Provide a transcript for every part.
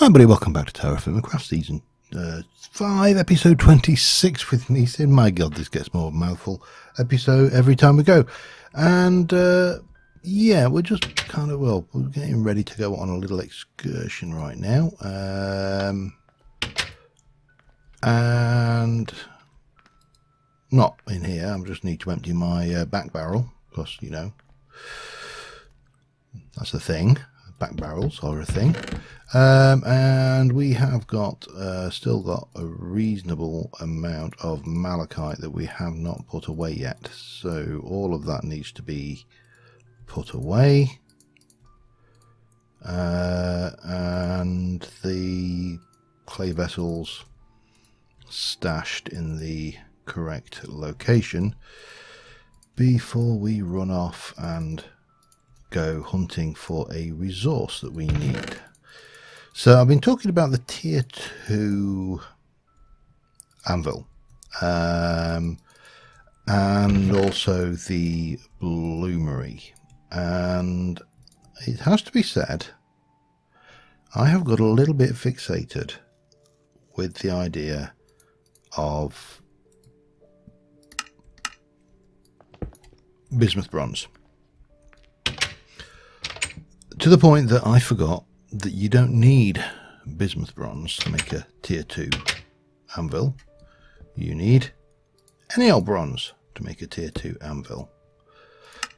Hi everybody, welcome back to TerraFirmaCraft Season 5, Episode 26 with me, Sid. My god, this gets more mouthful episode every time we go. And yeah, we're just kind of, well, we're getting ready to go on a little excursion right now. And not in here, I just need to empty my back barrel, because, you know, that's the thing. Back barrels are a thing. And we have got still got a reasonable amount of malachite that we have not put away yet, so all of that needs to be put away, and the clay vessels stashed in the correct location before we run off and go hunting for a resource that we need. So I've been talking about the tier 2 anvil, and also the bloomery, and it has to be said, I have got a little bit fixated with the idea of bismuth bronze, to the point that I forgot that you don't need bismuth bronze to make a tier 2 anvil. You need any old bronze to make a tier 2 anvil.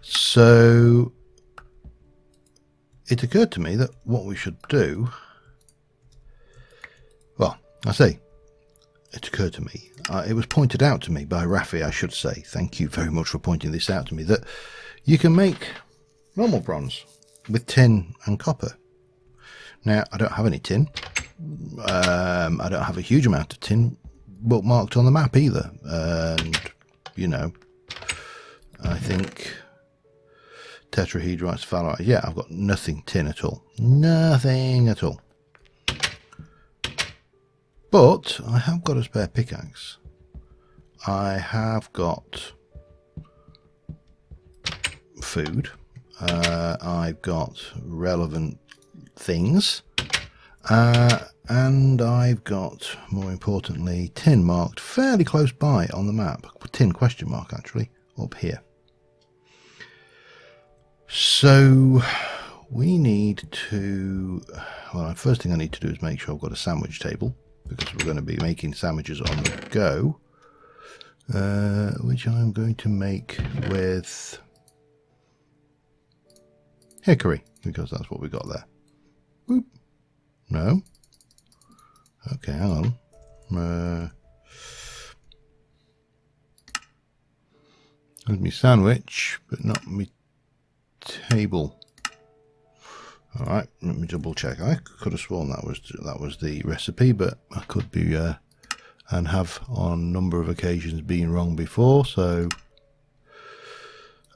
So it occurred to me that what we should do, well, I say it occurred to me, it was pointed out to me by Rafi, I should say, thank you very much for pointing this out to me, that you can make normal bronze with tin and copper. Now, I don't have any tin. I don't have a huge amount of tin bookmarked on the map either. And, you know, I think tetrahedrites, phthalate, yeah, I've got nothing tin at all. Nothing at all. But I have got a spare pickaxe. I have got food. I've got relevant things, and I've got, more importantly, tin marked fairly close by on the map. Tin question mark, actually, up here. So we need to, well, the first thing I need to do is make sure I've got a sandwich table, because we're going to be making sandwiches on the go, which I'm going to make with hickory, because that's what we got there. Whoop. No. Okay, hang on. There's me sandwich, but not me table. All right, let me double check. I could have sworn that was the recipe, but I could be and have on a number of occasions been wrong before. So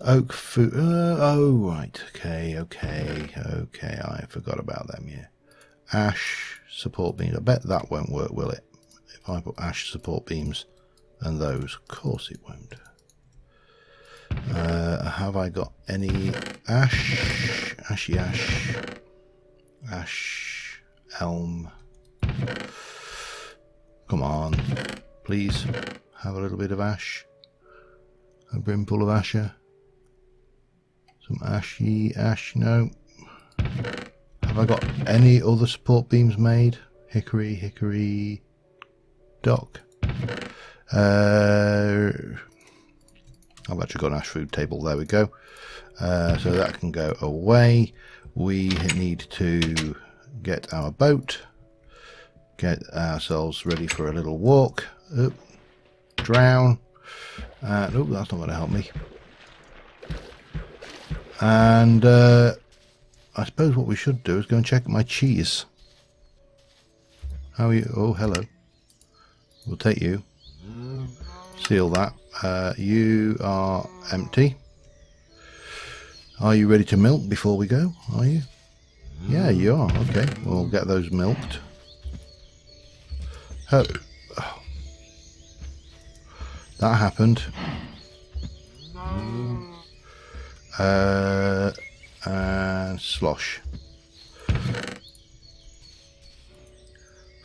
oak food. Oh right. Okay. I forgot about them. Yeah. Ash support beams. I bet that won't work, will it? If I put ash support beams and those, of course it won't. Have I got any ash? Ashy ash. Ash. Elm. Come on. Please have a little bit of ash. A brimful of asher. Some ashy ash. No. Have I got any other support beams made? Hickory, dock. I've actually got an ash food table. There we go. So that can go away. We need to get our boat, get ourselves ready for a little walk. Oop, drown. Oh, that's not going to help me. And I suppose what we should do is go and check my cheese. How are you? Oh, hello. We'll take you. Seal that. You are empty. Are you ready to milk before we go? Are you? Yeah, you are. Okay, we'll get those milked. Oh. That happened. And slosh.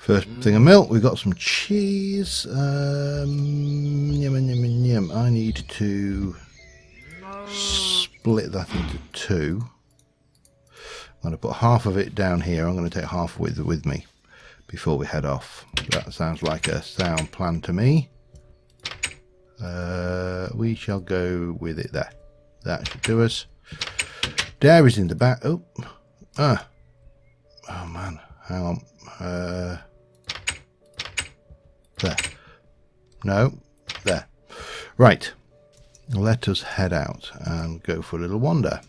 First thing of milk, we've got some cheese. Yum, yum, yum, yum. I need to split that into two. I'm going to put half of it down here. I'm going to take half with me before we head off. That sounds like a sound plan to me. We shall go with it there. That should do us. Dairy's in the back. Oh man, hang on. There. No, there. Right. Let us head out and go for a little wander.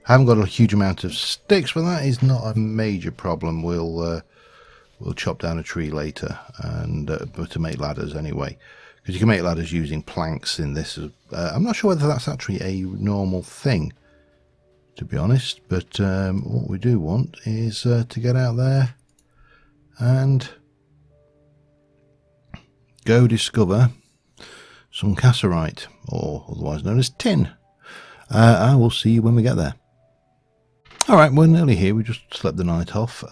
Haven't got a huge amount of sticks, but that is not a major problem. We'll chop down a tree later, and to make ladders anyway, because you can make ladders using planks in this. I'm not sure whether that's actually a normal thing, to be honest, but what we do want is to get out there and go discover some cassiterite, or otherwise known as tin. I will see you when we get there. Alright, we're nearly here. We just slept the night off.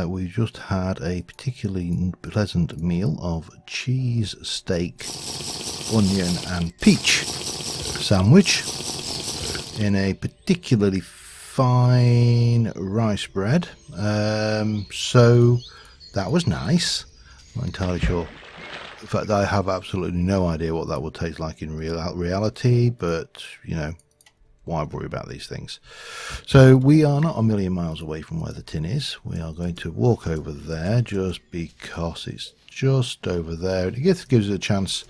We just had a particularly pleasant meal of cheese, steak, onion and peach sandwich in a particularly fine rice bread. So that was nice. I'm not entirely sure. In fact, I have absolutely no idea what that would taste like in reality, but you know, why worry about these things? So we are not a million miles away from where the tin is. We are going to walk over there just because it's just over there. It gives us a chance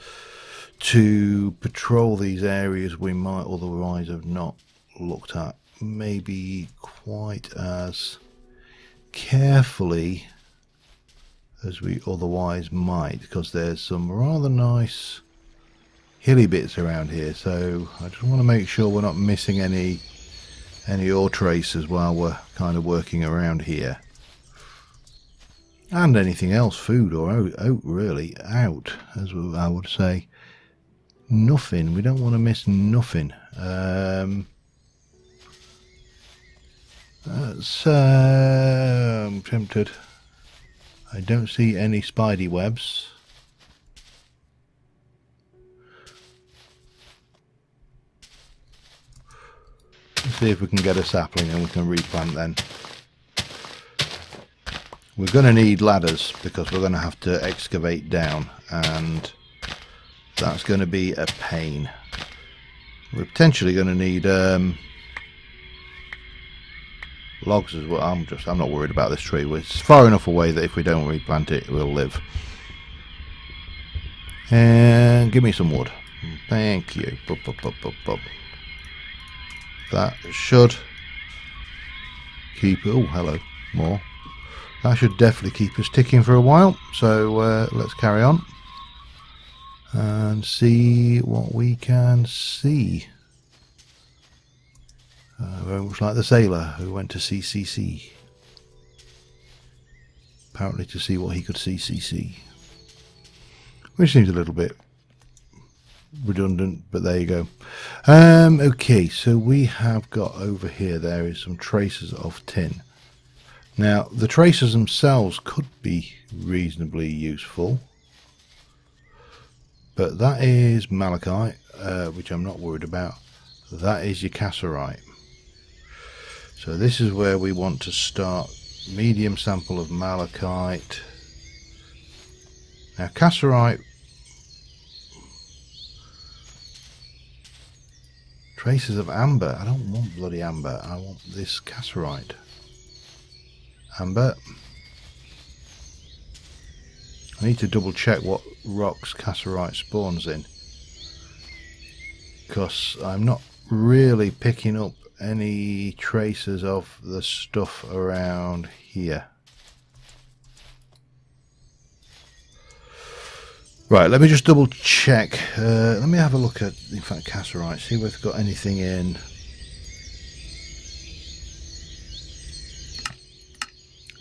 to patrol these areas we might otherwise have not looked at maybe quite as carefully as we otherwise might, because there's some rather nice hilly bits around here, so I just want to make sure we're not missing any ore traces while we're kind of working around here, and anything else, food or out really, out as I would say. Nothing, we don't want to miss nothing. I'm tempted. I don't see any spidey webs. Let's see if we can get a sapling and we can replant then. We're going to need ladders because we're going to have to excavate down, and that's going to be a pain. We're potentially going to need logs as well. I'm not worried about this tree. It's far enough away that if we don't replant it, we'll live. And give me some wood. Thank you. That should keep... oh, hello. More. That should definitely keep us ticking for a while. So let's carry on and see what we can see. Very much like the sailor who went to CCC. Apparently to see what he could see. Which seems a little bit redundant, but there you go. Okay, so we have got over here, there is some traces of tin. Now the traces themselves could be reasonably useful, but that is malachite, which I'm not worried about. That is your cassiterite. So this is where we want to start. Medium sample of malachite. Now cassiterite, traces of amber. I don't want bloody amber. I want this cassiterite. Amber. I need to double check what rocks cassiterite spawns in, because I'm not really picking up any traces of the stuff around here. Right, let me just double check. Let me have a look at, in fact, cassiterite, see if we've got anything in.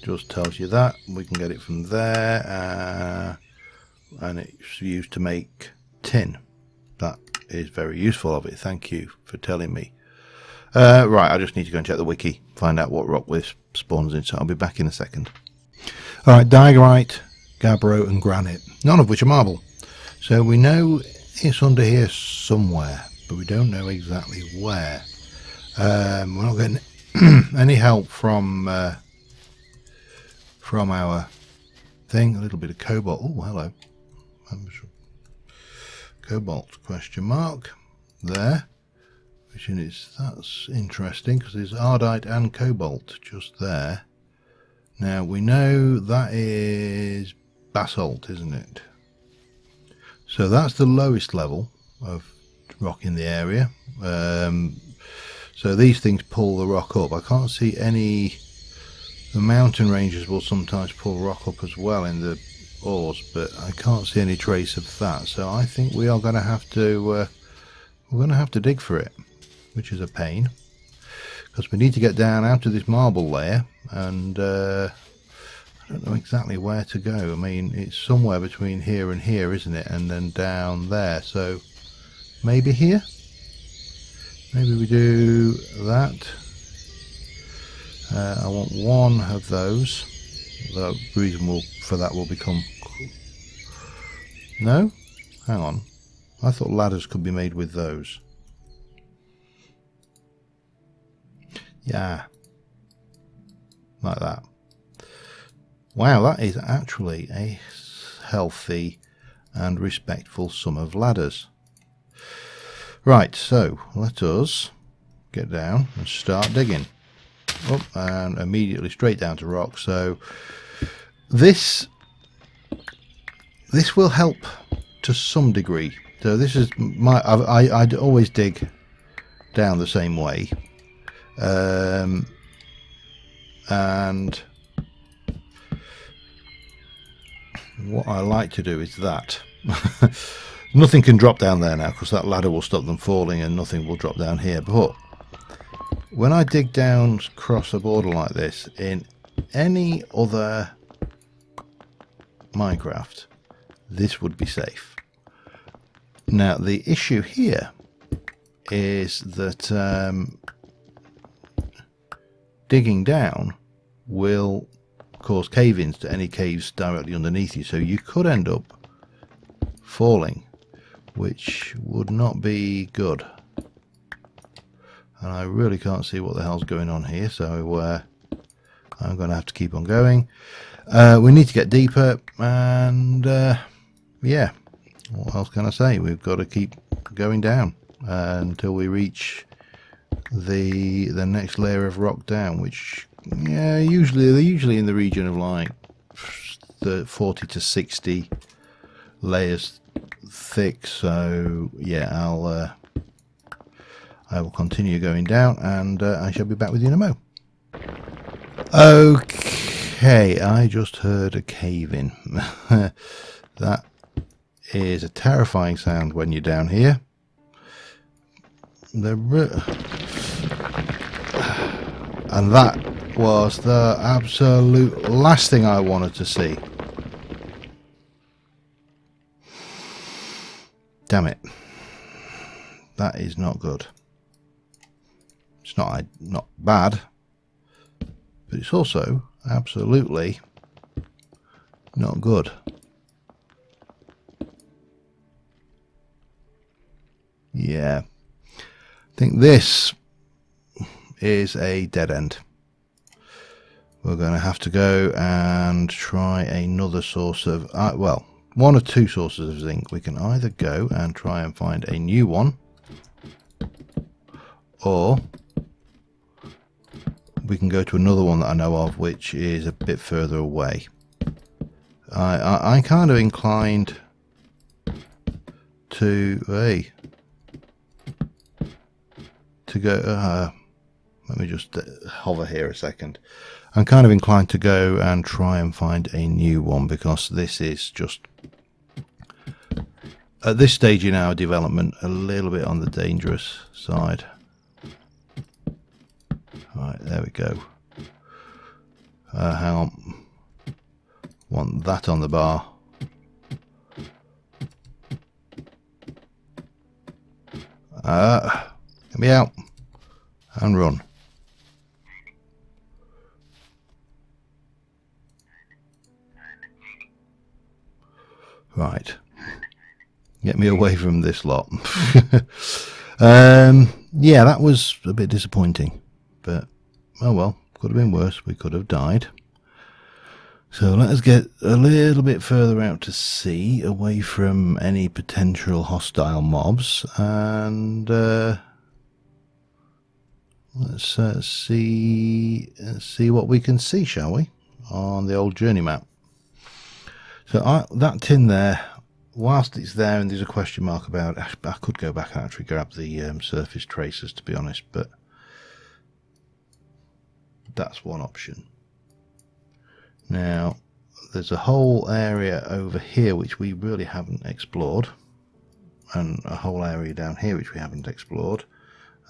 Just tells you that we can get it from there, and it's used to make tin. That is very useful of it. Thank you for telling me. Right, I just need to go and check the wiki, find out what rock this spawns in, so I'll be back in a second. Alright, diorite, gabbro and granite, none of which are marble. So we know it's under here somewhere, but we don't know exactly where. We're not getting any help from our thing. A little bit of cobalt. Oh, hello. Cobalt question mark there, which is, that's interesting because there's ardite and cobalt just there. Now we know that is basalt, isn't it? So that's the lowest level of rock in the area. So these things pull the rock up. I can't see any. The mountain ranges will sometimes pull rock up as well in the ores, but I can't see any trace of that. So I think we are going to have to we're going to have to dig for it, which is a pain because we need to get down out of this marble layer, and I don't know exactly where to go. I mean, it's somewhere between here and here, isn't it? And then down there. So maybe here. Maybe we do that. I want one of those. The reason for that will become... No? Hang on. I thought ladders could be made with those. Yeah. Like that. Wow, that is actually a healthy and respectful sum of ladders. Right, so let us get down and start digging. Up and immediately straight down to rock. So this will help to some degree. So this is my I'd always dig down the same way, and what I like to do is that. Nothing can drop down there now because that ladder will stop them falling, and nothing will drop down here. But when I dig down across a border like this in any other Minecraft, this would be safe. Now the issue here is that digging down will cause cave-ins to any caves directly underneath you, so you could end up falling, which would not be good. And I really can't see what the hell's going on here, so I'm going to have to keep on going. We need to get deeper, and yeah, what else can I say? We've got to keep going down until we reach the next layer of rock down, which, yeah, they're usually in the region of like the 40 to 60 layers thick. So yeah, I will continue going down, and I shall be back with you in a mo. Okay, I just heard a cave-in. That is a terrifying sound when you're down here. And that was the absolute last thing I wanted to see. Damn it. That is not good. It's not bad, but it's also absolutely not good. Yeah, I think this is a dead end. We're going to have to go and try another source of, well, one or two sources of zinc. We can either go and try and find a new one, or we can go to another one that I know of, which is a bit further away. I'm kind of inclined to go. Let me just hover here a second. I'm kind of inclined to go and try and find a new one, because this is just, at this stage in our development, a little bit on the dangerous side. Right, there we go. Hang on. Want that on the bar. Get me out and run. Right. Get me away from this lot. Yeah, that was a bit disappointing. But, oh well, could have been worse. We could have died. So let us get a little bit further out to sea, away from any potential hostile mobs, and let's see what we can see, shall we, on the old journey map. So that tin there, whilst it's there and there's a question mark about, I could go back and actually grab the surface tracers, to be honest, but that's one option. Now, there's a whole area over here which we really haven't explored, and a whole area down here which we haven't explored.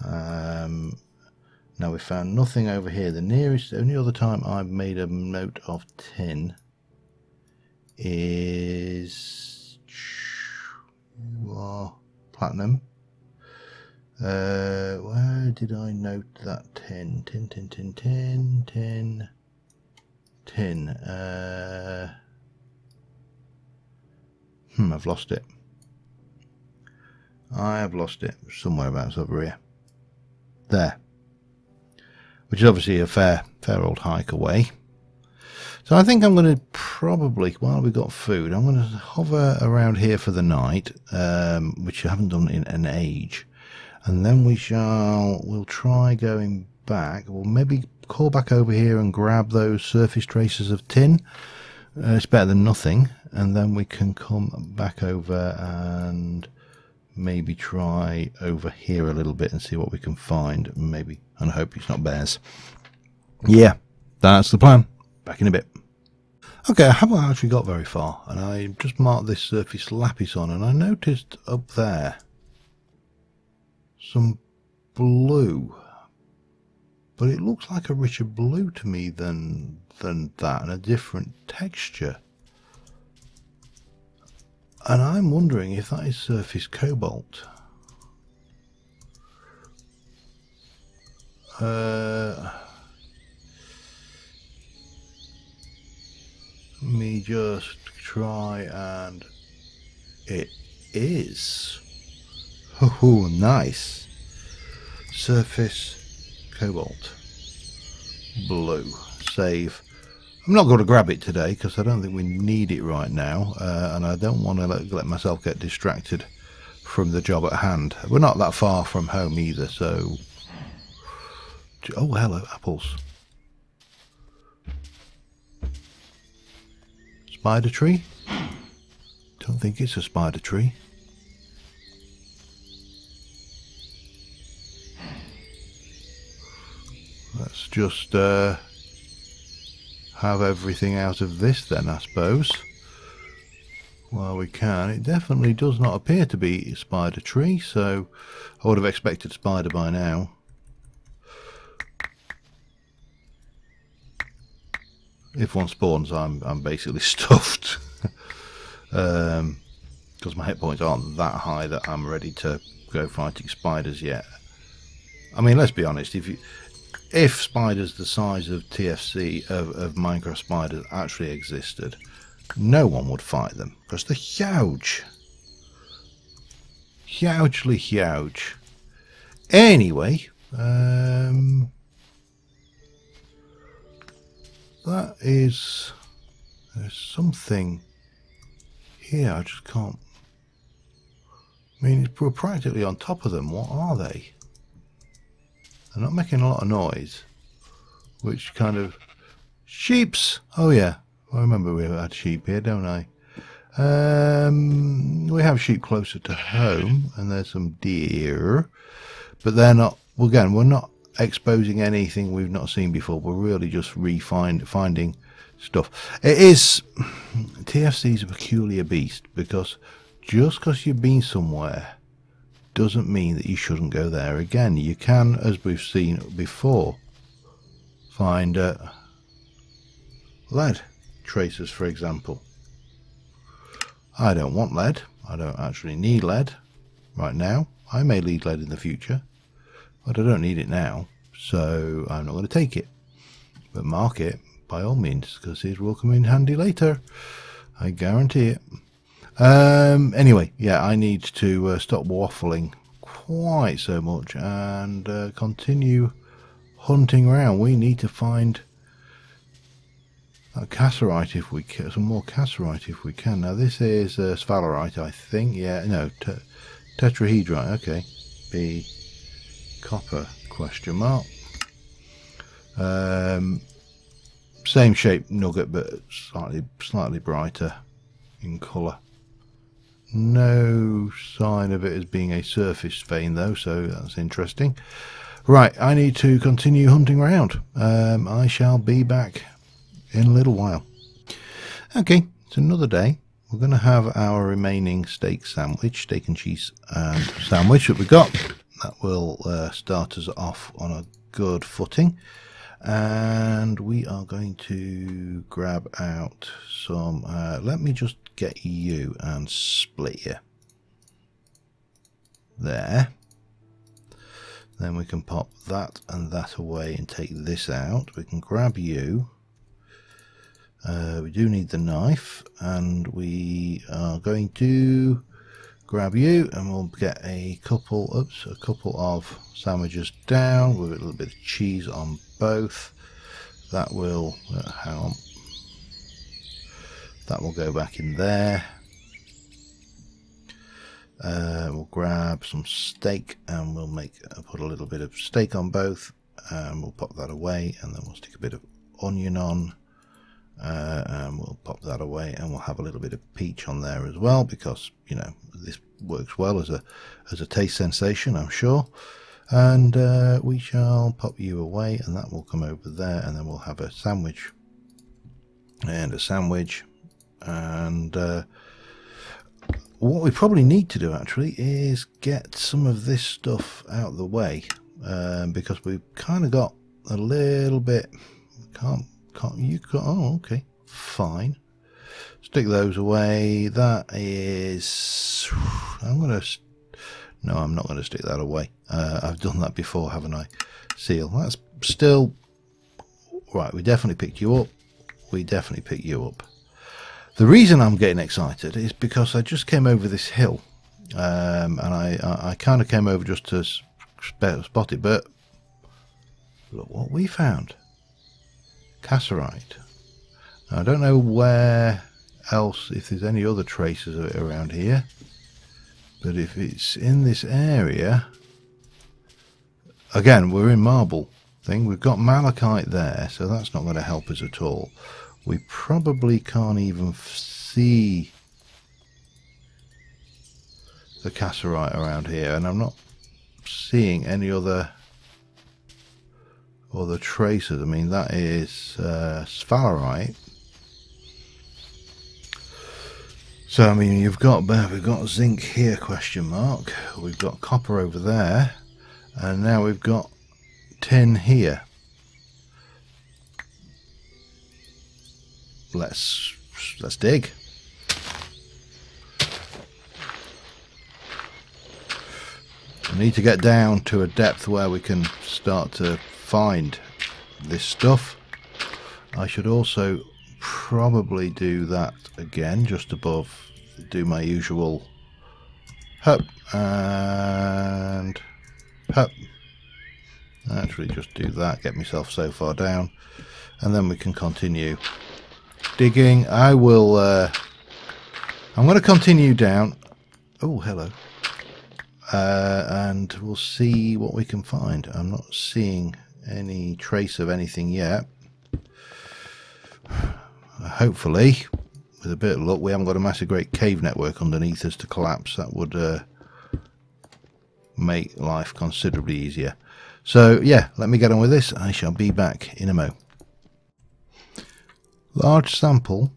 Now we found nothing over here. The only other time I've made a note of tin is platinum. Where did I note that tin? Tin. I've lost it. I have lost it somewhere about over here. There. Which is obviously a fair old hike away. So I think I'm going to probably, while we've got food, I'm going to hover around here for the night, which I haven't done in an age. And then we'll try going back. We'll maybe call back over here and grab those surface traces of tin. It's better than nothing. And then we can come back over and maybe try over here a little bit and see what we can find. Maybe, and I hope it's not bears. Yeah, that's the plan. Back in a bit. Okay, I haven't actually got very far, and I just marked this surface lapis on, and I noticed up there some blue, but it looks like a richer blue to me than that, and a different texture. And I'm wondering if that is surface cobalt. Let me just try, and it is. Oh, nice. Surface cobalt blue. Save. I'm not going to grab it today because I don't think we need it right now, and I don't want to let myself get distracted from the job at hand. We're not that far from home either, so... Oh, hello, apples. Spider tree? Don't think it's a spider tree. Let's just have everything out of this then, I suppose, while we can. It definitely does not appear to be a spider tree, so I would have expected spider by now. If one spawns, I'm basically stuffed, because my hit points aren't that high that I'm ready to go fighting spiders yet. I mean, let's be honest, if spiders the size of TFC of Minecraft spiders actually existed, no one would fight them because they're huge, hugely huge. Anyway, that is, there's something here I just can't. I mean, we're practically on top of them. What are they? They're not making a lot of noise, which kind of... Sheeps! Oh yeah, I remember we had sheep here, don't I? We have sheep closer to home, and there's some deer, but they're not... Well, again, we're not exposing anything we've not seen before. We're really just finding stuff. It is... TFC is a peculiar beast, because just because you've been somewhere doesn't mean that you shouldn't go there again. You can, as we've seen before, find lead tracers, for example. I don't want lead. I don't actually need lead right now. I may need lead in the future, but I don't need it now, so I'm not going to take it. But mark it by all means, because it will come in handy later. I guarantee it. Anyway, yeah, I need to stop waffling quite so much and continue hunting around. We need to find that cassiterite if we can, some more cassiterite if we can. Now this is sphalerite, I think. Yeah, no, tetrahedrite. Okay, B copper question mark. Same shape nugget, but slightly brighter in colour. No sign of it as being a surface vein though, so that's interesting. Right, I need to continue hunting around. I shall be back in a little while. Okay, it's another day. We're going to have our remaining steak and cheese sandwich that we got. That will start us off on a good footing. And we are going to grab out some, let me just get you and split you. There. Then we can pop that and that away and take this out. We can grab you. We do need the knife, and we are going to grab you, and we'll get a couple of sandwiches down with a little bit of cheese on both. That will hang on. That will go back in there. We'll grab some steak, and we'll put a little bit of steak on both, and we'll pop that away, and then we'll stick a bit of onion on. And we'll pop that away, and we'll have a little bit of peach on there as well, because you know this works well as a taste sensation, I'm sure. And we shall pop you away, and that will come over there, and then we'll have a sandwich and a sandwich. And what we probably need to do actually is get some of this stuff out of the way, because we've kind of got a little bit. Oh, okay, fine. Stick those away. That is, no, I'm not going to stick that away. I've done that before, haven't I? Seal. That's still right. We definitely picked you up. The reason I'm getting excited is because I just came over this hill, and I kind of came over just to spot it. But look what we found. Cassiterite. I don't know where else, if there's any other traces of it around here, but if it's in this area, again, we're in marble thing. We've got malachite there, so that's not going to help us at all. We probably can't even see the cassiterite around here, and I'm not seeing any other traces. I mean, that is sphalerite. So I mean, we've got zinc here, question mark. We've got copper over there, and now we've got tin here. Let's dig. We need to get down to a depth where we can start to find this stuff. I should also probably do that again just above, do my usual hup and hup. Actually just do that, get myself so far down, and then we can continue digging. I'm going to continue down. Oh, hello. And we'll see what we can find. I'm not seeing any trace of anything yet. Hopefully, with a bit of luck, we haven't got a massive great cave network underneath us to collapse. That would make life considerably easier. So yeah, let me get on with this. I shall be back in a mo. Large sample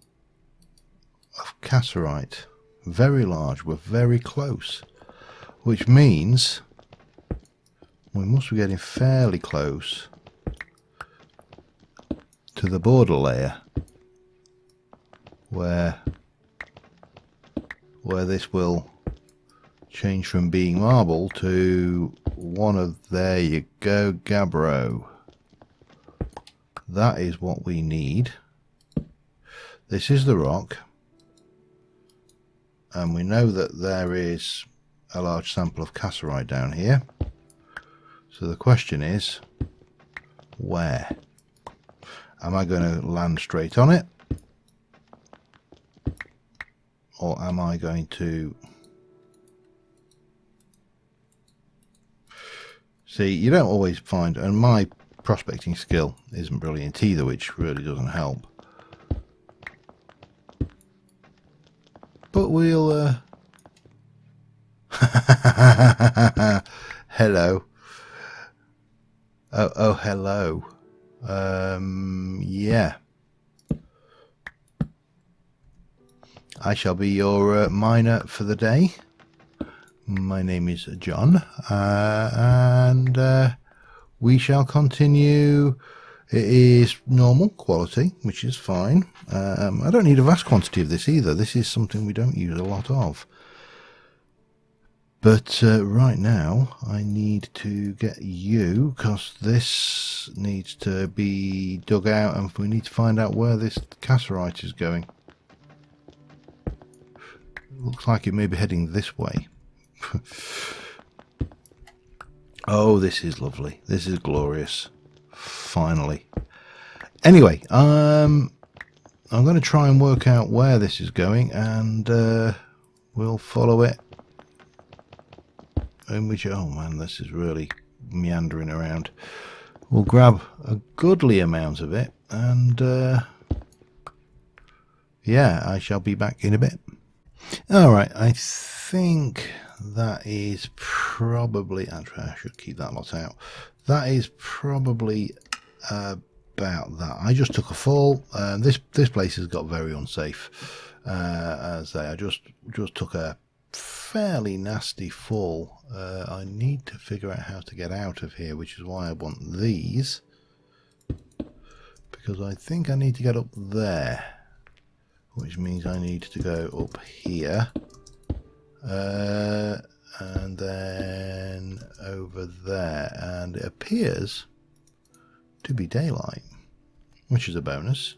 of cassiterite. Very large. We're very close. Which means we must be getting fairly close to the border layer where this will change from being marble to one of, there you go, gabbro. That is what we need. This is the rock. and we know that there is a large sample of cassiterite down here. So the question is, where? Am I going to land straight on it? Or am I going to... See, you don't always find, and my prospecting skill isn't brilliant either, which really doesn't help. But we'll... Hello. Oh, hello. Yeah. I shall be your miner for the day. My name is John, and we shall continue. It is normal quality, which is fine. I don't need a vast quantity of this either. This is something we don't use a lot of. But right now, I need to get you, because this needs to be dug out, and we need to find out where this cassiterite is going. Looks like it may be heading this way. Oh, this is lovely. This is glorious. Finally. Anyway, I'm going to try and work out where this is going, and we'll follow it. In which, oh man, this is really meandering around. We'll grab a goodly amount of it, and yeah, I shall be back in a bit. Alright, I think that is probably, actually I should keep that lot out. That is probably about that. I just took a fall. This place has got very unsafe. As I just took a fairly nasty fall. I need to figure out how to get out of here, which is why I want these, because I think I need to get up there, which means I need to go up here, and then over there, and it appears to be daylight, which is a bonus.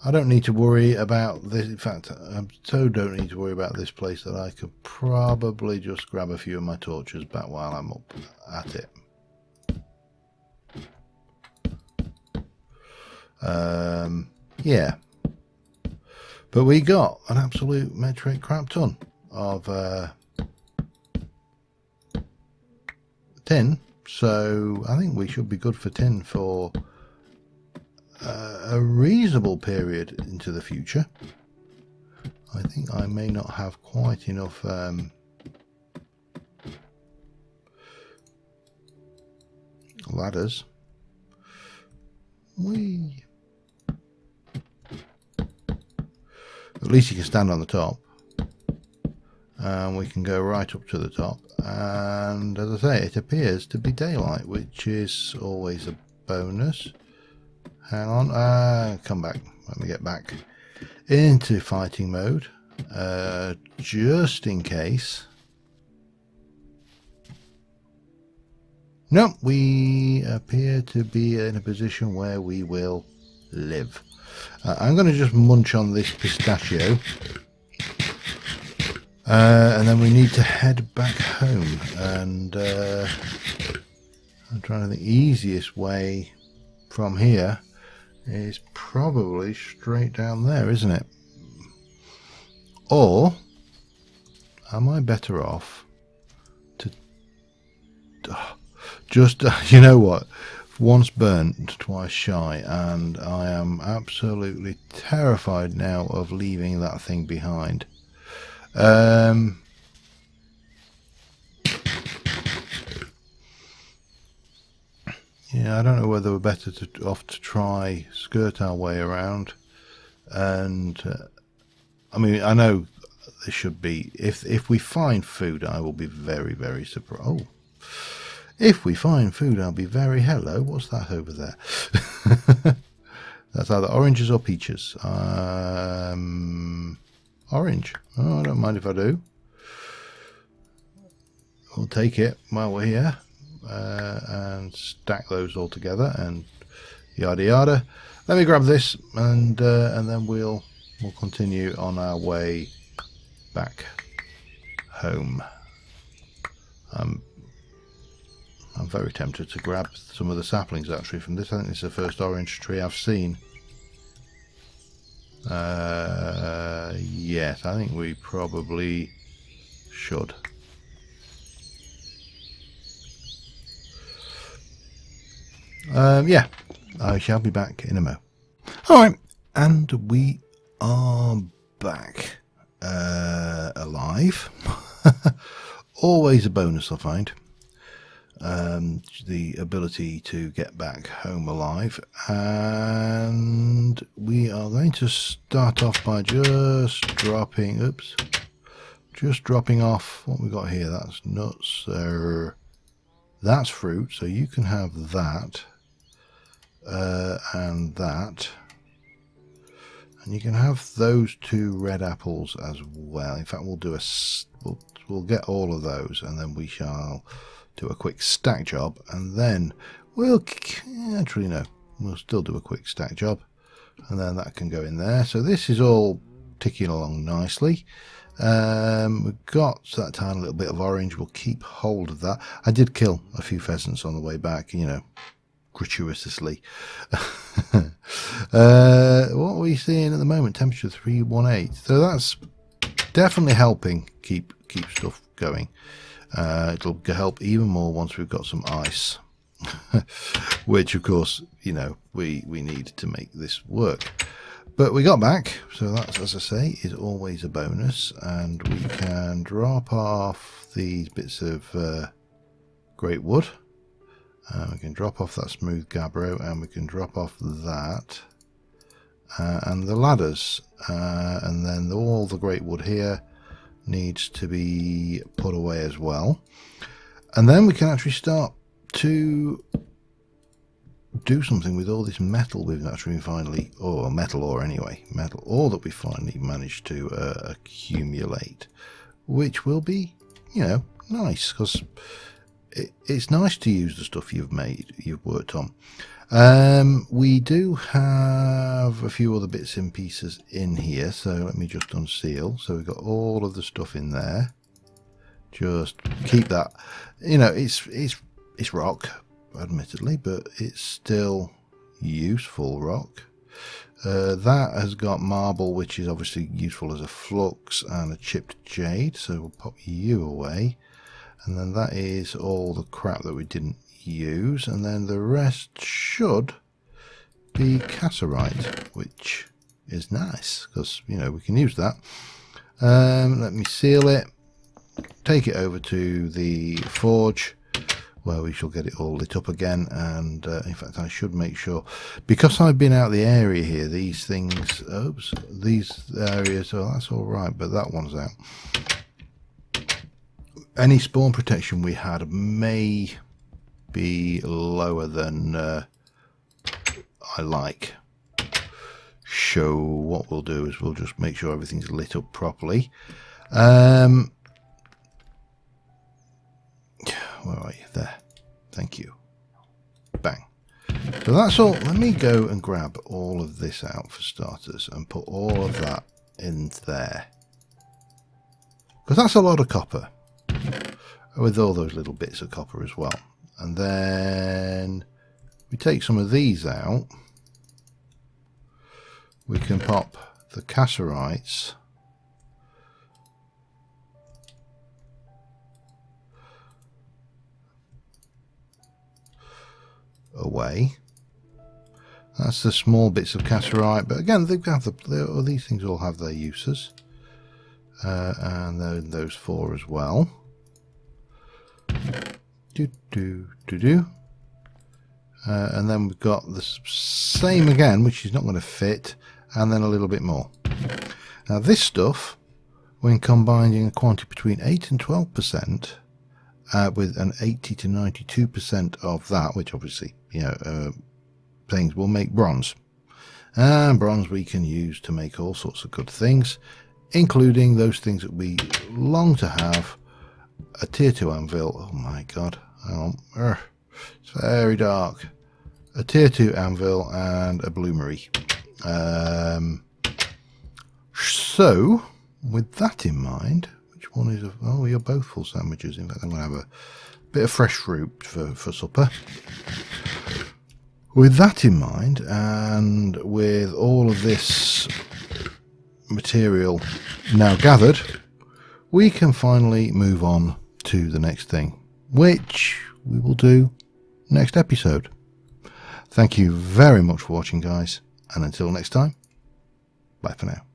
I don't need to worry about this. In fact, I so don't need to worry about this place that I could probably just grab a few of my torches back while I'm up at it. Yeah. But we got an absolute metric crap ton of tin, so I think we should be good for tin for a reasonable period into the future. I think I may not have quite enough ladders. At least you can stand on the top, and we can go right up to the top, and as I say, it appears to be daylight, which is always a bonus. Hang on, come back. Let me get back into fighting mode, just in case. No, we appear to be in a position where we will live. I'm going to just munch on this pistachio, and then we need to head back home, and I'm trying to think the easiest way from here is probably straight down there, isn't it? Or am I better off to just you know what, once burnt, twice shy, and I am absolutely terrified now of leaving that thing behind. Yeah, I don't know whether we're better off to try skirt our way around, and I mean, I know there should be, if we find food, I will be very, very surprised. Oh, if we find food, I'll be very, hello, what's that over there? That's either oranges or peaches. Orange. Oh, I don't mind if I do. We'll take it while we're here. And stack those all together and yada yada. Let me grab this, and then we'll we'll continue on our way back home. I'm very tempted to grab some of the saplings actually from this. I think this is the first orange tree I've seen. Yes, I think we probably should. Yeah, I shall be back in a mo. Alright, and we are back alive. Always a bonus, I find. The ability to get back home alive, and we are going to start off by just dropping off what we got here. That's nuts, that's fruit, so you can have that, and that, and you can have those 2 red apples as well. In fact, we'll get all of those, and then we shall do a quick stack job, and then we'll actually no, we'll still do a quick stack job, and then that can go in there. So this is all ticking along nicely. We've got that tiny little bit of orange. We'll keep hold of that. I did kill a few pheasants on the way back, you know, gratuitously. What are we seeing at the moment? Temperature 318. So that's definitely helping keep stuff going. It'll help even more once we've got some ice, which of course, you know, we need to make this work. But we got back, so that's, as I say, is always a bonus, and we can drop off these bits of great wood. We can drop off that smooth gabbro, and we can drop off that and the ladders, and then all the great wood here needs to be put away as well, and then we can actually start to do something with all this metal we've actually finally, or metal ore anyway, metal ore that we finally managed to accumulate, which will be, you know, nice, because it's nice to use the stuff you've worked on. We do have a few other bits and pieces in here, so let me just unseal. So we've got all of the stuff in there. Just keep that, you know, it's rock, admittedly, but it's still useful rock. That has got marble, which is obviously useful as a flux, and a chipped jade, so we'll pop you away. And then that is all the crap that we didn't use, and then the rest should be cassiterite, which is nice because, you know, we can use that. Let me seal it, take it over to the forge where we shall get it all lit up again. And in fact, I should make sure, because I've been out the area here, these things, oops, these areas, oh, that's all right, but that one's out. Any spawn protection we had may be lower than I like. So what we'll do is we'll just make sure everything's lit up properly. Where are you? There. Thank you. Bang. So that's all. Let me go and grab all of this out for starters and put all of that in there, because that's a lot of copper, with all those little bits of copper as well. And then we take some of these out. We can pop the casserites away. That's the small bits of cassiterite, but again, they have these things all have their uses, and then those 4 as well. And then we've got the same again, which is not going to fit, and then a little bit more. Now this stuff, when combined in a quantity between 8 and 12%, with an 80 to 92% of that, which obviously, you know, things will make bronze. And bronze we can use to make all sorts of good things, including those things that we long to have. A tier 2 anvil. Oh my god, hang on. It's very dark. A tier 2 anvil and a bloomery. So, with that in mind, which one is... Oh, you're both full sandwiches. In fact, I'm going to have a bit of fresh fruit for supper. With that in mind, and with all of this material now gathered, we can finally move on to the next thing, which we will do next episode. Thank you very much for watching, guys, and until next time, bye for now.